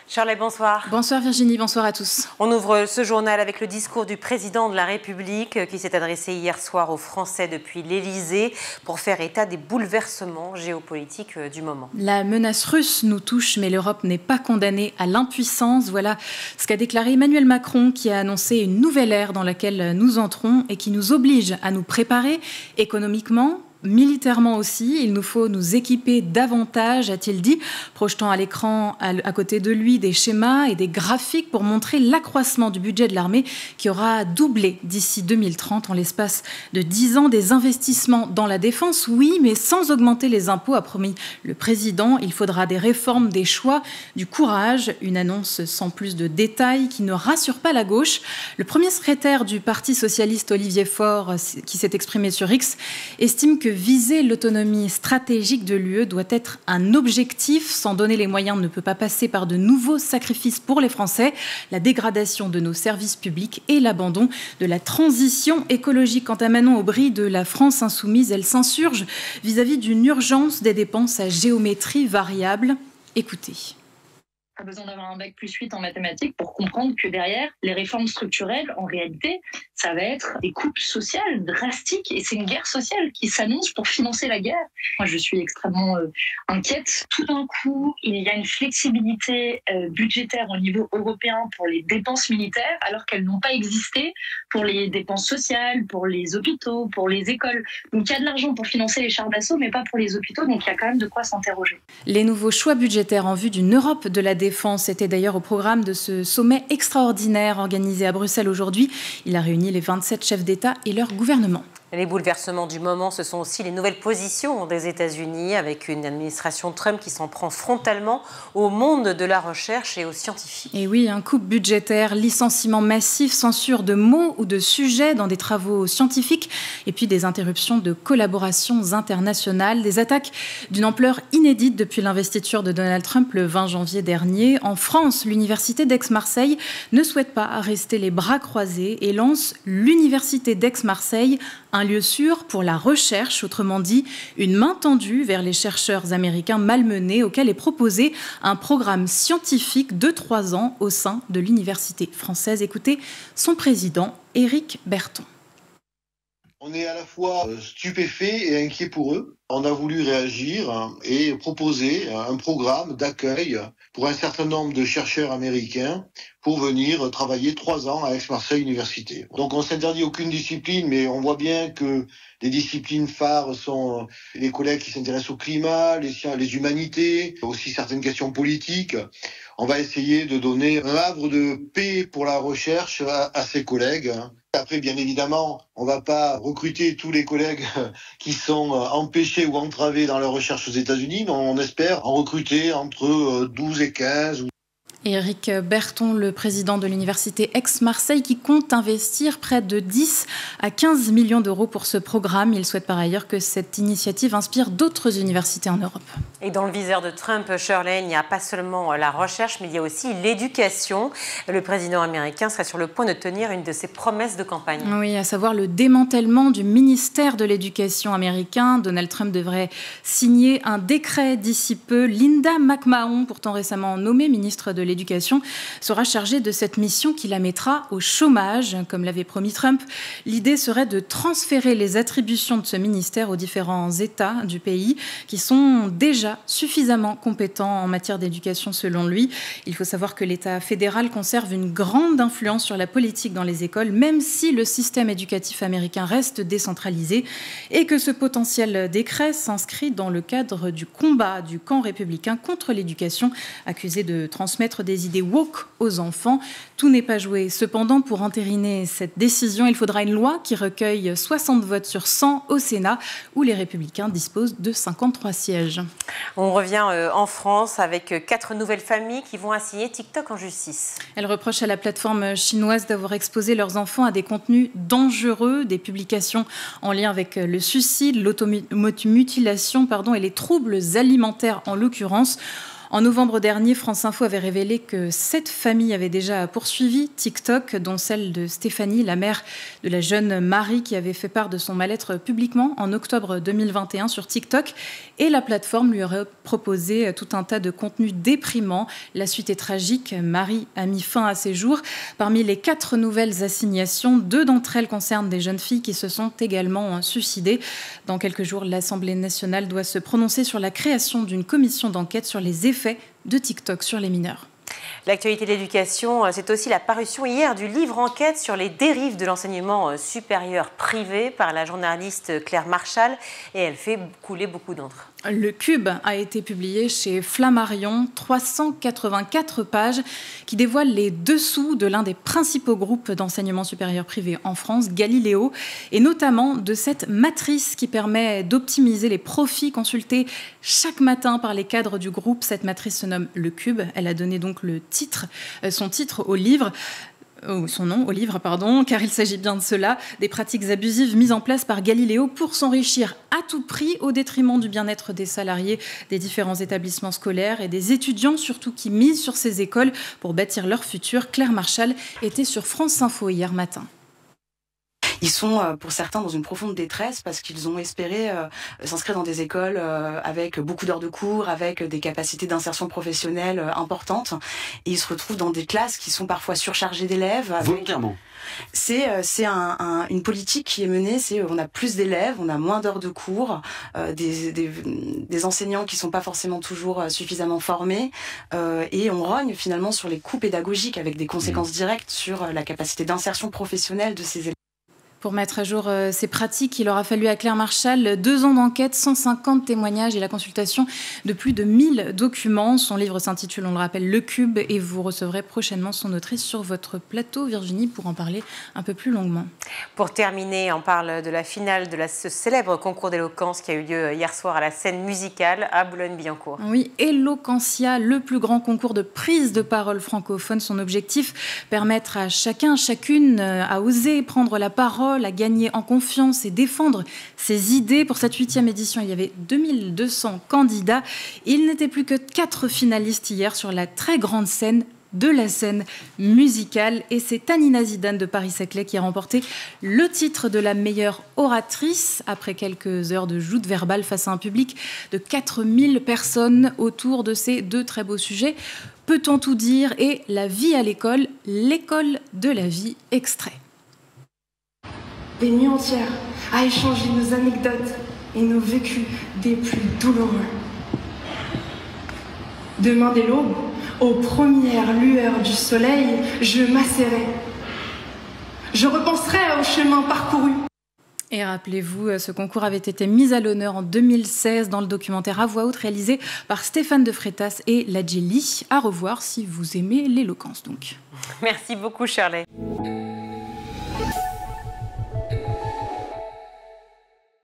Charlotte, bonsoir. Bonsoir Virginie, bonsoir à tous. On ouvre ce journal avec le discours du président de la République qui s'est adressé hier soir aux Français depuis l'Élysée pour faire état des bouleversements géopolitiques du moment. La menace russe nous touche, mais l'Europe n'est pas condamnée à l'impuissance. Voilà ce qu'a déclaré Emmanuel Macron, qui a annoncé une nouvelle ère dans laquelle nous entrons et qui nous oblige à nous préparer économiquement, militairement aussi. Il nous faut nous équiper davantage, a-t-il dit, projetant à l'écran à côté de lui des schémas et des graphiques pour montrer l'accroissement du budget de l'armée qui aura doublé d'ici 2030 en l'espace de 10 ans. Des investissements dans la défense, oui, mais sans augmenter les impôts, a promis le président. Il faudra des réformes, des choix, du courage. Une annonce sans plus de détails qui ne rassure pas la gauche. Le premier secrétaire du Parti socialiste, Olivier Faure, qui s'est exprimé sur X, estime que viser l'autonomie stratégique de l'UE doit être un objectif. S'en donner les moyens ne peut pas passer par de nouveaux sacrifices pour les Français, la dégradation de nos services publics et l'abandon de la transition écologique. Quant à Manon Aubry de la France Insoumise, elle s'insurge vis-à-vis d'une urgence des dépenses à géométrie variable. Écoutez. Pas besoin d'avoir un bac +8 en mathématiques pour comprendre que derrière, les réformes structurelles, en réalité, ça va être des coupes sociales drastiques et c'est une guerre sociale qui s'annonce pour financer la guerre. Moi, je suis extrêmement inquiète. Tout d'un coup, il y a une flexibilité budgétaire au niveau européen pour les dépenses militaires alors qu'elles n'ont pas existé pour les dépenses sociales, pour les hôpitaux, pour les écoles. Donc, il y a de l'argent pour financer les chars d'assaut, mais pas pour les hôpitaux. Donc, il y a quand même de quoi s'interroger. Les nouveaux choix budgétaires en vue d'une Europe de la défense était d'ailleurs au programme de ce sommet extraordinaire organisé à Bruxelles aujourd'hui. Il a réuni les 27 chefs d'État et leur gouvernement. Les bouleversements du moment, ce sont aussi les nouvelles positions des États-Unis avec une administration Trump qui s'en prend frontalement au monde de la recherche et aux scientifiques. Et oui, un coupe budgétaire, licenciement massif, censure de mots ou de sujets dans des travaux scientifiques et puis des interruptions de collaborations internationales, des attaques d'une ampleur inédite depuis l'investiture de Donald Trump le 20 janvier dernier. En France, l'université d'Aix-Marseille ne souhaite pas rester les bras croisés et lance l'université d'Aix-Marseille, un lieu sûr pour la recherche, autrement dit, une main tendue vers les chercheurs américains malmenés auxquels est proposé un programme scientifique de 3 ans au sein de l'université française. Écoutez son président, Éric Berton. On est à la fois stupéfait et inquiet pour eux. On a voulu réagir et proposer un programme d'accueil pour un certain nombre de chercheurs américains pour venir travailler 3 ans à Aix-Marseille Université. Donc on s'interdit aucune discipline, mais on voit bien que les disciplines phares sont les collègues qui s'intéressent au climat, les humanités, aussi certaines questions politiques. On va essayer de donner un havre de paix pour la recherche à ces collègues. Après, bien évidemment, on ne va pas recruter tous les collègues qui sont empêchés ou entravés dans leur recherche aux États-Unis, mais on espère en recruter entre 12 et 15. Éric Berton, le président de l'université Aix-Marseille, qui compte investir près de 10 à 15 millions d'euros pour ce programme. Il souhaite par ailleurs que cette initiative inspire d'autres universités en Europe. Et dans le viseur de Trump, Shirley, il n'y a pas seulement la recherche, mais il y a aussi l'éducation. Le président américain serait sur le point de tenir une de ses promesses de campagne. Oui, à savoir le démantèlement du ministère de l'Éducation américain. Donald Trump devrait signer un décret d'ici peu. Linda McMahon, pourtant récemment nommée ministre de l'Éducation, sera chargée de cette mission qui la mettra au chômage. Comme l'avait promis Trump, l'idée serait de transférer les attributions de ce ministère aux différents États du pays qui sont déjà suffisamment compétents en matière d'éducation selon lui. Il faut savoir que l'État fédéral conserve une grande influence sur la politique dans les écoles, même si le système éducatif américain reste décentralisé et que ce potentiel décret s'inscrit dans le cadre du combat du camp républicain contre l'éducation, accusé de transmettre des idées woke aux enfants. Tout n'est pas joué. Cependant, pour entériner cette décision, il faudra une loi qui recueille 60 votes sur 100 au Sénat, où les Républicains disposent de 53 sièges. On revient en France avec 4 nouvelles familles qui vont assigner TikTok en justice. Elles reprochent à la plateforme chinoise d'avoir exposé leurs enfants à des contenus dangereux, des publications en lien avec le suicide, l'automutilation et les troubles alimentaires en l'occurrence. En novembre dernier, France Info avait révélé que 7 familles avaient déjà poursuivi TikTok, dont celle de Stéphanie, la mère de la jeune Marie, qui avait fait part de son mal-être publiquement en octobre 2021 sur TikTok. Et la plateforme lui aurait proposé tout un tas de contenus déprimants. La suite est tragique. Marie a mis fin à ses jours. Parmi les 4 nouvelles assignations, 2 d'entre elles concernent des jeunes filles qui se sont également suicidées. Dans quelques jours, l'Assemblée nationale doit se prononcer sur la création d'une commission d'enquête sur les effets de TikTok sur les mineurs. L'actualité de l'éducation, c'est aussi la parution hier du livre enquête sur les dérives de l'enseignement supérieur privé par la journaliste Claire Marchal, et elle fait couler beaucoup d'encre. Le Cube a été publié chez Flammarion, 384 pages qui dévoilent les dessous de l'un des principaux groupes d'enseignement supérieur privé en France, Galileo, et notamment de cette matrice qui permet d'optimiser les profits consultés chaque matin par les cadres du groupe. Cette matrice se nomme Le Cube. Elle a donné donc son titre au livre. Son nom au livre, car il s'agit bien de cela, des pratiques abusives mises en place par Galileo pour s'enrichir à tout prix au détriment du bien-être des salariés des différents établissements scolaires et des étudiants, surtout qui misent sur ces écoles pour bâtir leur futur. Claire Marchal était sur France Info hier matin. Ils sont, pour certains, dans une profonde détresse parce qu'ils ont espéré s'inscrire dans des écoles avec beaucoup d'heures de cours, avec des capacités d'insertion professionnelle importantes. Et ils se retrouvent dans des classes qui sont parfois surchargées d'élèves. Volontairement. C'est une politique qui est menée, on a plus d'élèves, on a moins d'heures de cours, des enseignants qui sont pas forcément toujours suffisamment formés, et on rogne finalement sur les coûts pédagogiques avec des conséquences directes sur la capacité d'insertion professionnelle de ces élèves. Pour mettre à jour ces pratiques, il aura fallu à Claire Marchal 2 ans d'enquête, 150 témoignages et la consultation de plus de 1000 documents. Son livre s'intitule, on le rappelle, Le Cube, et vous recevrez prochainement son autrice sur votre plateau, Virginie, pour en parler un peu plus longuement. Pour terminer, on parle de la finale de ce célèbre concours d'éloquence qui a eu lieu hier soir à la scène musicale à Boulogne-Billancourt. Oui, Eloquentia, le plus grand concours de prise de parole francophone. Son objectif, permettre à chacun, chacune à oser prendre la parole, à gagner en confiance et défendre ses idées. Pour cette 8e édition, il y avait 2200 candidats. Il n'était plus que 4 finalistes hier sur la très grande scène de la scène musicale. Et c'est Tanina Zidane de Paris-Saclay qui a remporté le titre de la meilleure oratrice après quelques heures de joute verbale face à un public de 4000 personnes autour de ces 2 très beaux sujets. Peut-on tout dire et la vie à l'école, l'école de la vie, extrait. Des nuits entières à échanger nos anecdotes et nos vécus des plus douloureux. Demain dès l'aube, aux premières lueurs du soleil, je m'asserai. Je repenserai au chemin parcouru. Et rappelez-vous, ce concours avait été mis à l'honneur en 2016 dans le documentaire à voix haute réalisé par Stéphane de Freitas et Ladjeli. À revoir si vous aimez l'éloquence donc. Merci beaucoup Shirley.